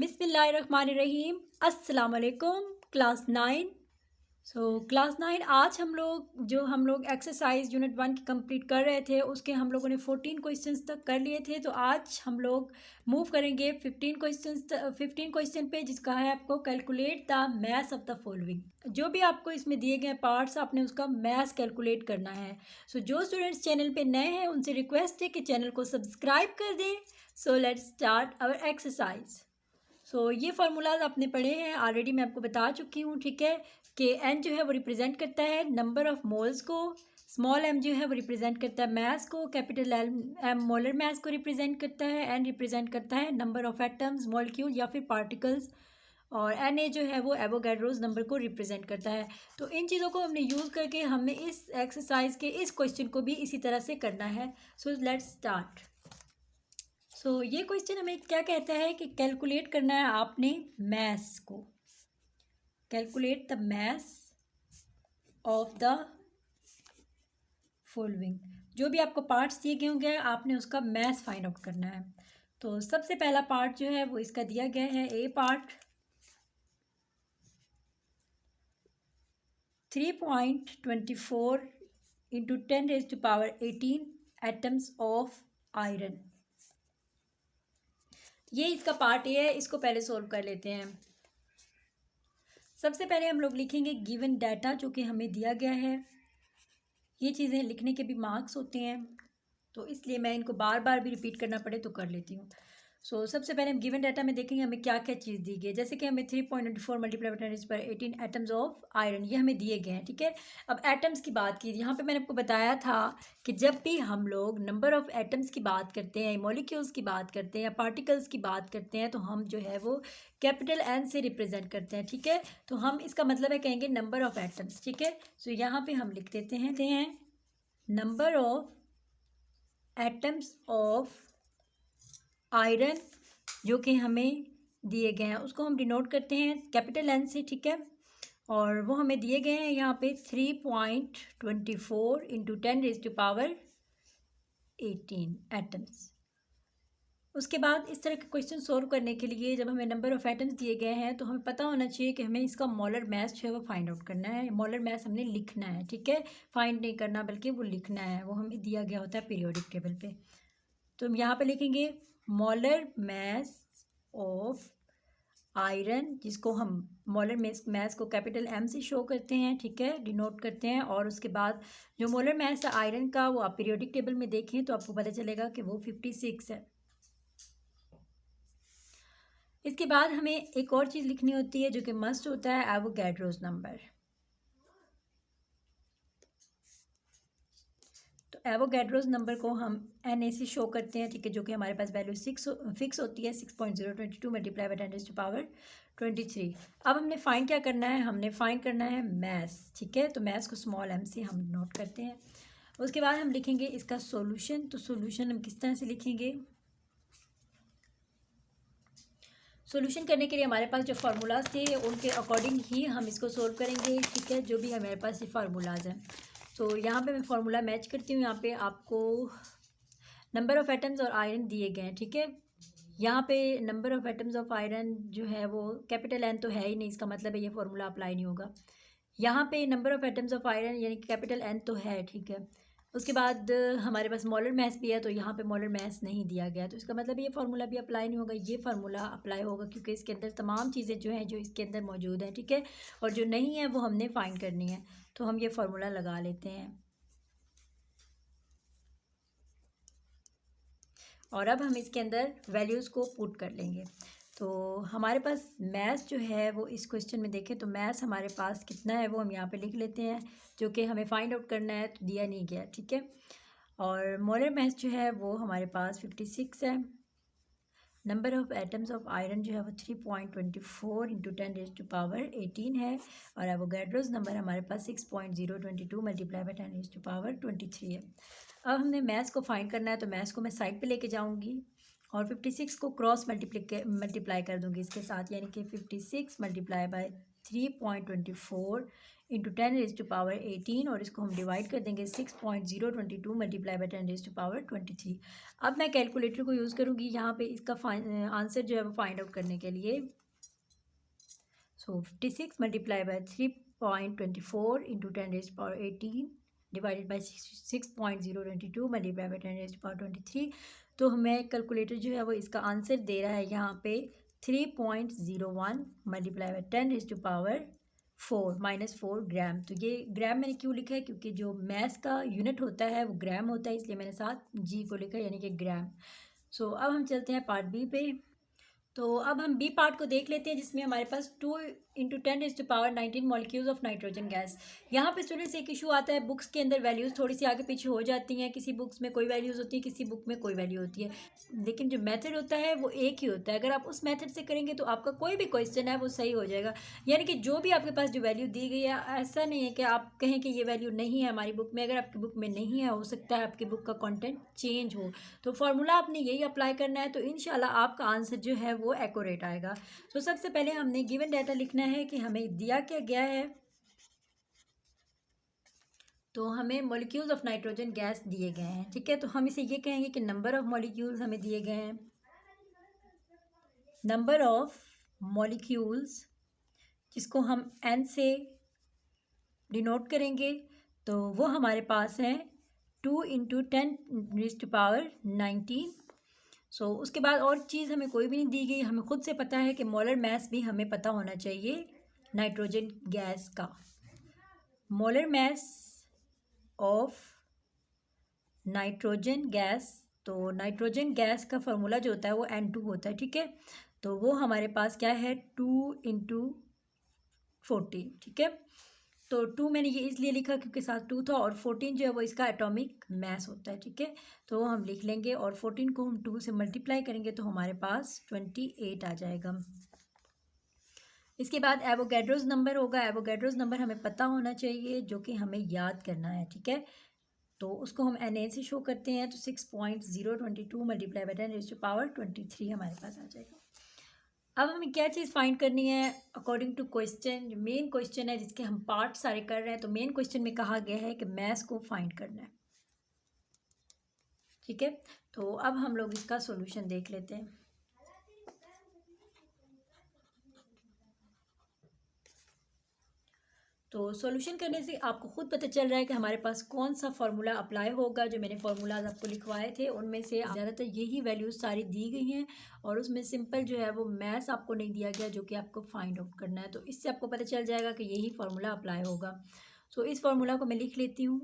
बिस्मिल्लाहिर्रहमानिर्रहीम। अस्सलाम वालेकुम क्लास 9। क्लास 9 आज हम लोग एक्सरसाइज यूनिट 1 की कंप्लीट कर रहे थे, उसके हम लोगों ने 14 क्वेश्चंस तक कर लिए थे। तो आज हम लोग मूव करेंगे 15 क्वेश्चन पे, जिसका है आपको calculate the maths of the following. जो भी आपको इसमें दिए गए पार्ट्स, आपने उसका मैथ्स कैलकुलेट करना है। जो स्टूडेंट्स चैनल पे नए हैं उनसे रिक्वेस्ट है कि चैनल को सब्सक्राइब कर दें। Let's start our exercise. ये फार्मूलाज आपने पढ़े हैं ऑलरेडी, मैं आपको बता चुकी हूँ, ठीक है। कि एन जो है वो रिप्रेजेंट करता है नंबर ऑफ मोल्स को, स्मॉल एम जो है वो रिप्रेजेंट करता है मास को, कैपिटल एम मोलर मास को रिप्रेजेंट करता है, एन रिप्रेजेंट करता है नंबर ऑफ एटम्स, मॉलिक्यूल या फिर पार्टिकल्स, और एन ए जो है वो एवोगैड्रोस नंबर को रिप्रेजेंट करता है। तो इन चीज़ों को हमने यूज़ करके हमें इस एक्सरसाइज के इस क्वेश्चन को भी इसी तरह से करना है। Let's start. ये क्वेश्चन हमें क्या कहता है कि कैलकुलेट करना है आपने मैस को, calculate the mass of the following. जो भी आपको पार्ट्स दिए गए होंगे आपने उसका मैस फाइंड आउट करना है। तो सबसे पहला पार्ट जो है वो इसका दिया गया है, a part 3.24 into 10⁻18 atoms of iron. ये इसका पार्ट ए है, इसको पहले सोल्व कर लेते हैं। सबसे पहले हम लोग लिखेंगे गिवन डाटा जो कि हमें दिया गया है। ये चीज़ें लिखने के भी मार्क्स होते हैं, तो इसलिए मैं इनको बार बार भी रिपीट करना पड़े तो कर लेती हूँ। सबसे पहले हम गिवन डाटा में देखेंगे हमें क्या क्या चीज़ दी गई है। जैसे कि हमें 3.24 multiply by 10⁻18 atoms of iron, ये हमें दिए गए हैं, ठीक है। अब एटम्स की बात की, यहाँ पे मैंने आपको बताया था कि जब भी हम लोग नंबर ऑफ एटम्स की बात करते हैं, मॉलिक्यूल्स की बात करते हैं या पार्टिकल्स की बात करते हैं, तो हम जो है वो कैपिटल एन से रिप्रेजेंट करते हैं, ठीक है। तो हम इसका मतलब है कहेंगे नंबर ऑफ एटम्स, ठीक है। यहाँ पे हम लिख देते हैं number of atoms of iron जो कि हमें दिए गए हैं, उसको हम डिनोट करते हैं कैपिटल एन से, ठीक है। और वो हमें दिए गए हैं यहाँ पे 3.24 इंटू 10⁻18 एटम्स। उसके बाद इस तरह के क्वेश्चन सोल्व करने के लिए जब हमें नंबर ऑफ एटम्स दिए गए हैं तो हमें पता होना चाहिए कि हमें इसका मोलर मास जो है वो फाइंड आउट करना है। मोलर मास हमने लिखना है, ठीक है, फाइंड नहीं करना बल्कि वो लिखना है, वो हमें दिया गया होता है पीरियोडिक टेबल पे। तो हम यहाँ पे लिखेंगे मोलर मास ऑफ आयरन, जिसको हम मोलर मास को कैपिटल एम से शो करते हैं, ठीक है, डिनोट करते हैं। और उसके बाद जो मोलर मास है आयरन का वो आप पीरियोडिक टेबल में देखें तो आपको पता चलेगा कि वो 56 है। इसके बाद हमें एक और चीज़ लिखनी होती है जो कि मस्ट होता है, एवोगैड्रोस नंबर। तो एवोगैड्रोस नंबर को हम एन ए से शो करते हैं, ठीक है, जो कि हमारे पास वैल्यू फिक्स होती है 6.022 मल्टीप्लाई बाय 10⁻23। अब हमने फाइंड क्या करना है, हमने फाइंड करना है मैस, ठीक है। तो मैस को स्मॉल एम से हम नोट करते हैं। उसके बाद हम लिखेंगे इसका सॉल्यूशन। तो सॉल्यूशन हम किस तरह से लिखेंगे, सॉल्यूशन करने के लिए हमारे पास जो फार्मूलाज थे उनके अकॉर्डिंग ही हम इसको सोल्व करेंगे, ठीक है, जो भी हमारे पास ये फार्मूलाज हैं। तो यहाँ पे मैं फार्मूला मैच करती हूँ। यहाँ पे आपको नंबर ऑफ़ एटम्स और आयरन दिए गए हैं, ठीक है। यहाँ पे number of atoms of iron जो है वो कैपिटल एन तो है ही नहीं, इसका मतलब है ये फार्मूला अप्लाई नहीं होगा। यहाँ पे number of atoms of iron यानी कि कैपिटल एन तो है, ठीक है। उसके बाद हमारे पास मोलर मास भी है, तो यहाँ पे मोलर मास नहीं दिया गया, तो इसका मतलब ये फार्मूला भी अप्लाई नहीं होगा। ये फार्मूला अप्लाई होगा क्योंकि इसके अंदर तमाम चीज़ें जो हैं जो इसके अंदर मौजूद हैं, ठीक है, और जो नहीं है वो हमने फाइंड करनी है। तो हम ये फार्मूला लगा लेते हैं और अब हम इसके अंदर वैल्यूज़ को पुट कर लेंगे। तो हमारे पास मैथ्स जो है वो इस क्वेश्चन में देखें तो मैथ्स हमारे पास कितना है वो हम यहाँ पे लिख लेते हैं, जो कि हमें फाइंड आउट करना है, तो दिया नहीं गया, ठीक है। और मोलर मास जो है वो हमारे पास 56 है। Number of atoms of iron जो है वो 3.24 इंटू 10⁻18 है। और एवोगैड्रोस नंबर हमारे पास 6.022 मल्टीप्लाई बाय 10⁻23 है। अब हमने मैथ्स को फाइंड करना है, तो मैथ्स को मैं साइड पे लेके जाऊंगी और 56 को क्रॉस मल्टीप्लाई कर दूंगी इसके साथ, यानी कि 56 मल्टीप्लाई बाय 3.24 इंटू 10⁻18 और इसको हम डिवाइड कर देंगे 6.022 मल्टीप्लाई बाई 10⁻23। अब मैं कैलकुलेटर को यूज़ करूँगी यहाँ पे इसका आंसर जो है वो फाइंड आउट करने के लिए। सो 56 multiply by 3.24 into 10⁻18 divided by 6.022 multiply by 10⁻23। तो हमें कैलकुलेटर जो है वो इसका आंसर दे रहा है यहाँ पे 3.01 मल्टीप्लाई बाई 10⁻4 -4 ग्राम। तो ये ग्राम मैंने क्यों लिखा है, क्योंकि जो मैथ का यूनिट होता है वो ग्राम होता है, इसलिए मैंने साथ जी को लिखा है, यानी कि ग्राम। सो अब हम चलते हैं पार्ट बी पे। तो अब हम बी पार्ट को देख लेते हैं, जिसमें हमारे पास 2 into 10⁻19 molecules of nitrogen gas. यहाँ पे स्टूडेंट्स एक इशू आता है, बुक्स के अंदर वैल्यूज़ थोड़ी सी आगे पीछे हो जाती हैं, किसी बुक्स में कोई वैल्यूज़ होती है, किसी बुक में कोई वैल्यू होती है, लेकिन जो मेथड होता है वो एक ही होता है। अगर आप उस मेथड से करेंगे तो आपका कोई भी क्वेश्चन है वो सही हो जाएगा। यानी कि जो भी आपके पास जो वैल्यू दी गई है, ऐसा नहीं है कि आप कहें कि ये वैल्यू नहीं है हमारी बुक में। अगर आपकी बुक में नहीं है, हो सकता है आपकी बुक का कंटेंट चेंज हो, तो फार्मूला आपने यही अप्लाई करना है, तो इंशाल्लाह आपका आंसर जो है वो एक्यूरेट आएगा। तो सबसे पहले हमने गिवन डाटा लिखना है कि हमें दिया क्या गया है। तो हमें मॉलिक्यूल्स ऑफ नाइट्रोजन गैस दिए गए हैं, ठीक है। तो हम इसे ये कहेंगे कि नंबर ऑफ मॉलिक्यूल्स हमें दिए गए हैं। नंबर ऑफ मॉलिक्यूल्स जिसको हम n से डिनोट करेंगे, तो वो हमारे पास है 2 इंटू 10⁻19। सो उसके बाद और चीज़ हमें कोई भी नहीं दी गई। हमें खुद से पता है कि मोलर मास भी हमें पता होना चाहिए नाइट्रोजन गैस का। Molar mass of nitrogen gas, तो नाइट्रोजन गैस का फार्मूला जो होता है वो N2 होता है, ठीक है। तो वो हमारे पास क्या है 2 इंटू 14, ठीक है। तो 2 मैंने ये इसलिए लिखा क्योंकि साथ 2 था, और 14 जो है वो इसका एटॉमिक मास होता है, ठीक है। तो हम लिख लेंगे, और 14 को हम 2 से मल्टीप्लाई करेंगे तो हमारे पास 28 आ जाएगा। इसके बाद एवोगैड्रोस नंबर होगा। एवोगैड्रोस नंबर हमें पता होना चाहिए, जो कि हमें याद करना है, ठीक है। तो उसको हम Na से शो करते हैं, तो 6.022 मल्टीप्लाई बाई 10⁻23 हमारे पास आ जाएगा। अब हमें क्या चीज़ फाइंड करनी है अकॉर्डिंग टू क्वेश्चन। जो मेन क्वेश्चन है जिसके हम पार्ट सारे कर रहे हैं, तो मेन क्वेश्चन में कहा गया है कि मैथ को फाइंड करना है, ठीक है। तो अब हम लोग इसका सॉल्यूशन देख लेते हैं। तो सॉल्यूशन करने से आपको खुद पता चल रहा है कि हमारे पास कौन सा फार्मूला अप्लाई होगा। जो मैंने फार्मूलाज आपको लिखवाए थे उनमें से ज़्यादातर यही वैल्यूज़ सारी दी गई हैं, और उसमें सिंपल जो है वो मैथ्स आपको नहीं दिया गया, जो कि आपको फाइंड आउट करना है। तो इससे आपको पता चल जाएगा कि यही फार्मूला अप्लाई होगा। सो इस फार्मूला को मैं लिख लेती हूँ।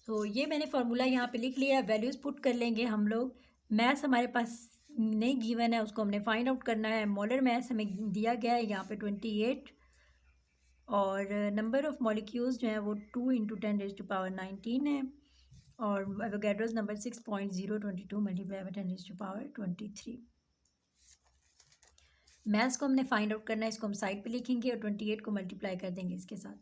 तो ये मैंने फार्मूला यहाँ पे लिख लिया। वैल्यूज़ पुट कर लेंगे हम लोग। मैथ्स हमारे पास नहीं गिवन है, उसको हमने फाइंड आउट करना है। मोलर मैथ्स हमें दिया गया है यहाँ पे 28, और नंबर ऑफ़ मॉलिक्यूल्स जो है वो 2 इंटू 10⁻19 है, और Avogadro's number 6.022 multiply by 10⁻23। Maths को हमने फाइंड आउट करना है, इसको हम साइड पे लिखेंगे और 28 को मल्टीप्लाई कर देंगे इसके साथ।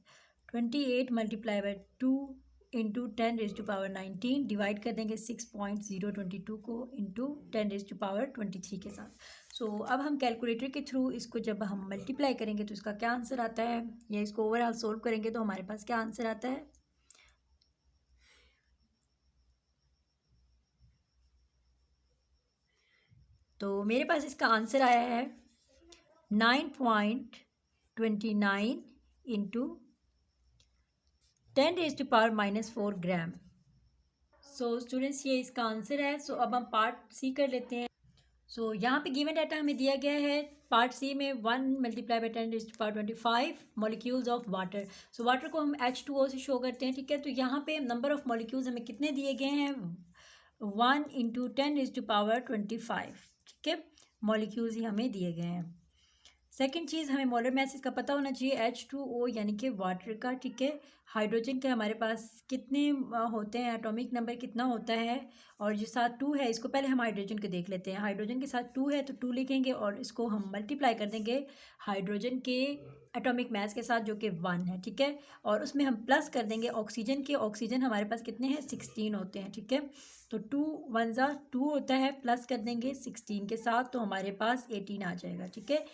28 मल्टीप्लाई बाई 2 इंटू 10⁻19 डिवाइड कर देंगे 6.022 को इंटू 10⁻23 के साथ। सो अब हम कैलकुलेटर के थ्रू इसको जब हम मल्टीप्लाई करेंगे तो इसका क्या आंसर आता है, या इसको ओवरऑल सोल्व करेंगे तो हमारे पास क्या आंसर आता है। तो मेरे पास इसका आंसर आया है 9.29 इंटू 10⁻⁻4 ग्राम। सो स्टूडेंट्स ये इसका आंसर है। सो अब हम पार्ट सी कर लेते हैं। सो यहाँ पे गिवन डाटा हमें दिया गया है पार्ट सी में 1 multiply by 10⁻25 molecules of water. So water को हम H2O से शो करते हैं, ठीक है। तो यहाँ पे नंबर ऑफ मॉलिक्यूल्स हमें कितने दिए गए हैं 1 इंटू 10⁻25, ठीक है। मॉलिक्यूल्स ही हमें दिए गए हैं। सेकंड चीज़ हमें मोलर मास इसका पता होना चाहिए H2O यानी कि वाटर का, ठीक है। हाइड्रोजन के हमारे पास कितने होते हैं, एटॉमिक नंबर कितना होता है, और जो साथ 2 है इसको पहले हम हाइड्रोजन के देख लेते हैं। हाइड्रोजन के साथ 2 है तो 2 लिखेंगे, और इसको हम मल्टीप्लाई कर देंगे हाइड्रोजन के एटॉमिक मास के साथ जो कि 1 है, ठीक है। और उसमें हम प्लस कर देंगे ऑक्सीजन के। ऑक्सीजन हमारे पास कितने हैं 16 होते हैं, ठीक है। तो 2 1 2 होता है, प्लस कर देंगे 16 के साथ, तो हमारे पास 18 आ जाएगा, ठीक है।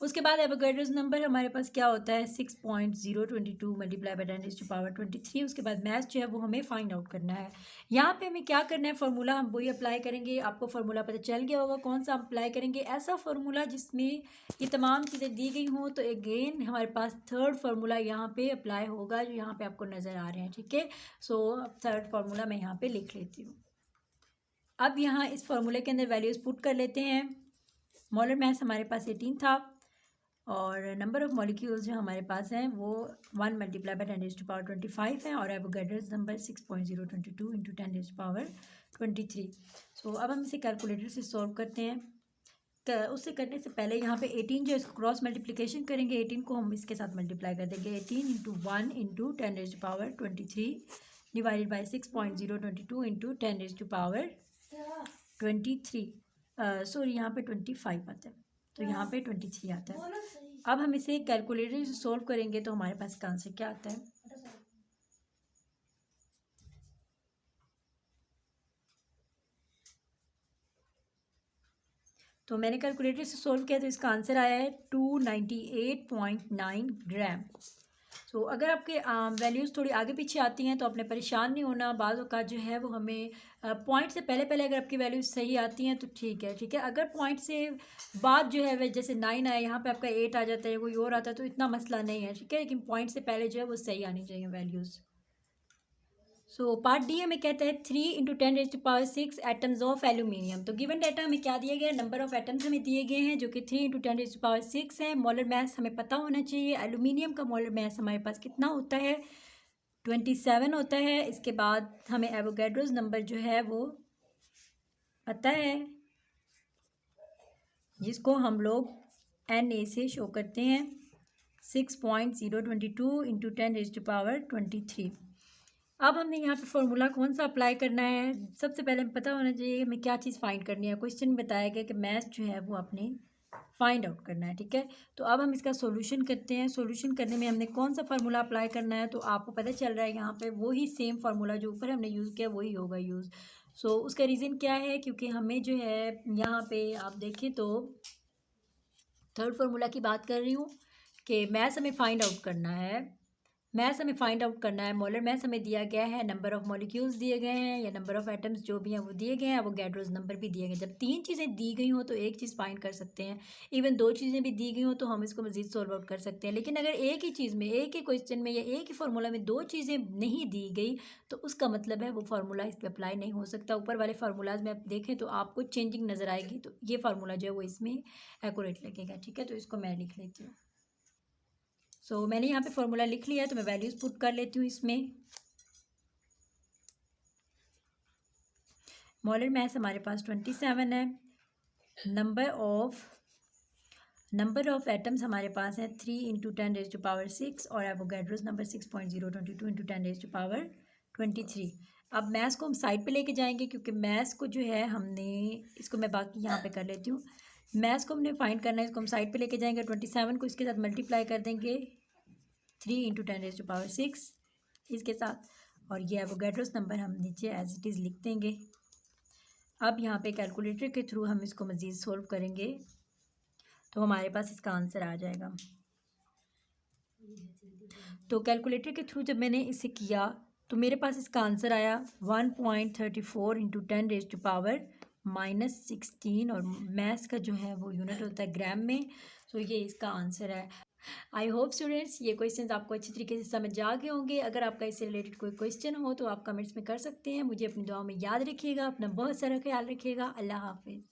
उसके बाद एवोगैड्रोस नंबर हमारे पास क्या होता है 6.022 मल्टीप्लाई बाय 10⁻23। उसके बाद मैथ जो है वो हमें फाइंड आउट करना है। यहाँ पे हमें क्या करना है, फार्मूला हम वही अप्लाई करेंगे। आपको फार्मूला पता चल गया होगा कौन सा अप्लाई करेंगे, ऐसा फार्मूला जिसमें ये तमाम चीज़ें दी गई हों। तो अगेन हमारे पास थर्ड फार्मूला यहाँ पे अप्लाई होगा, जो यहाँ पे आपको नज़र आ रहे हैं, ठीक है। सो अब थर्ड फार्मूला मैं यहाँ पे लिख लेती हूँ। अब यहाँ इस फार्मूले के अंदर वैल्यूज़ पुट कर लेते हैं। मोलर मास हमारे पास 18 था और नंबर ऑफ़ मॉलिक्यूल्स जो हमारे पास हैं वो 1 मल्टीप्लाई बाय 10⁻25 है और एवोगैड्रोस नंबर 6.022 इंटू 10⁻23। सो अब हम इसे कैलकुलेटर से सॉल्व करते हैं। तो उससे करने से पहले यहाँ पे 18 जो इसको क्रॉस मल्टीप्लिकेशन करेंगे, 18 को हम इसके साथ मल्टीप्लाई कर देंगे। 18 into 1 into 10⁻23 divided by 6.022 into 10⁻23 sorry यहाँ पे 25 आता है, तो यहाँ पे 23 आता है। अब हम इसे कैलकुलेटर से सोल्व करेंगे तो हमारे पास का आंसर क्या आता है। तो मैंने कैलकुलेटर से सोल्व किया तो इसका आंसर आया है 298.9 ग्राम। तो अगर आपके वैल्यूज़ थोड़ी आगे पीछे आती हैं तो आपने परेशान नहीं होना। बाज़ औक़ात जो है वो हमें पॉइंट से पहले पहले अगर आपकी वैल्यूज़ सही आती हैं तो ठीक है, ठीक है। अगर पॉइंट से बाद जो है वह जैसे 9 आया, यहाँ पे आपका 8 आ जाता है, कोई और आता है, तो इतना मसला नहीं है, ठीक है। लेकिन पॉइंट से पहले जो है वो सही आनी चाहिए वैल्यूज़। सो पार्ट डी हमें कहता है 3 इंटू 10⁻6 एटम्स ऑफ एल्यूमिनियम। तो गिवन डाटा हमें क्या दिया गया है, नंबर ऑफ एटम्स हमें दिए गए हैं जो कि 3 इंटू 10⁻6 है। मोलर मास हमें पता होना चाहिए। एल्यूमिनियम का मोलर मास हमारे पास कितना होता है, 27 होता है। इसके बाद हमें एवोगैड्रोस नंबर जो है वो पता है, जिसको हम लोग Na से शो करते हैं 6.022 इंटू 10⁻23। अब हमने यहाँ पे फॉर्मूला कौन सा अप्लाई करना है। सबसे पहले हमें पता होना चाहिए हमें क्या चीज़ फाइंड करनी है। क्वेश्चन में बताया गया कि मैथ जो है वो आपने फाइंड आउट करना है, ठीक है। तो अब हम इसका सॉल्यूशन करते हैं। सॉल्यूशन करने में हमने कौन सा फार्मूला अप्लाई करना है, तो आपको पता चल रहा है यहाँ पे वही सेम फार्मूला जो ऊपर हमने यूज़ किया वही होगा यूज़। सो उसका रीज़न क्या है, क्योंकि हमें जो है यहाँ पे आप देखें तो थर्ड फार्मूला की बात कर रही हूँ कि मैथ्स हमें फाइंड आउट करना है। मैथ्स हमें फाइंड आउट करना है। मोलर मैथ्स हमें दिया गया है, नंबर ऑफ़ मॉलिक्यूल्स दिए गए हैं या नंबर ऑफ़ एटम्स जो भी हैं वो दिए गए हैं, एवोगैड्रोस नंबर भी दिए गए हैं। जब 3 चीज़ें दी गई हों तो एक चीज़ फाइंड कर सकते हैं। इवन 2 चीज़ें भी दी गई हों तो हम इसको मज़ीद सॉल्व आउट कर सकते हैं। लेकिन अगर एक ही चीज़ में, एक ही क्वेश्चन में या एक ही फार्मूला में 2 चीज़ें नहीं दी गई तो उसका मतलब है वो फार्मूला इस पर अप्लाई नहीं हो सकता। ऊपर वाले फार्मूलाज में आप देखें तो आपको चेंजिंग नज़र आएगी, तो ये फार्मूला जो है वो इसमें एक्यूरेट लगेगा, ठीक है। तो इसको मैं लिख लेती हूँ। सो मैंने यहाँ पे फॉर्मूला लिख लिया है तो मैं वैल्यूज़ पुट कर लेती हूँ इसमें। मोलर मास हमारे पास 27 है। नंबर ऑफ एटम्स हमारे पास है 3 इंटू 10⁻6 और एवोगैड्रोस नंबर 6.022 इंटू 10⁻23। अब मैथ्स को हम साइड पे लेके जाएंगे क्योंकि मैथ्स को जो है हमने इसको मैं बाकी यहाँ पे कर लेती हूँ। मैथ्स को हमने फाइंड करना है, इसको हम साइड पे लेके जाएंगे। 27 को इसके साथ मल्टीप्लाई कर देंगे 3 इंटू 10⁻6 इसके साथ, और ये एवोगैड्रोस नंबर हम नीचे एज इट इज़ लिख देंगे। अब यहाँ पे कैलकुलेटर के थ्रू हम इसको मज़ीद सोल्व करेंगे तो हमारे पास इसका आंसर आ जाएगा। तो कैलकुलेटर के थ्रू जब मैंने इसे किया तो मेरे पास इसका आंसर आया 1.34 इंटू 10⁻⁻16 और मैथ्स का जो है वो यूनिट होता है ग्राम में। तो ये इसका आंसर है। आई होप स्टूडेंट्स ये क्वेश्चंस आपको अच्छी तरीके से समझ आ गए होंगे। अगर आपका इससे रिलेटेड कोई क्वेश्चन हो तो आप कमेंट्स में कर सकते हैं। मुझे अपनी दुआ में याद रखिएगा। अपना बहुत सारा ख्याल रखिएगा। अल्लाह हाफिज़।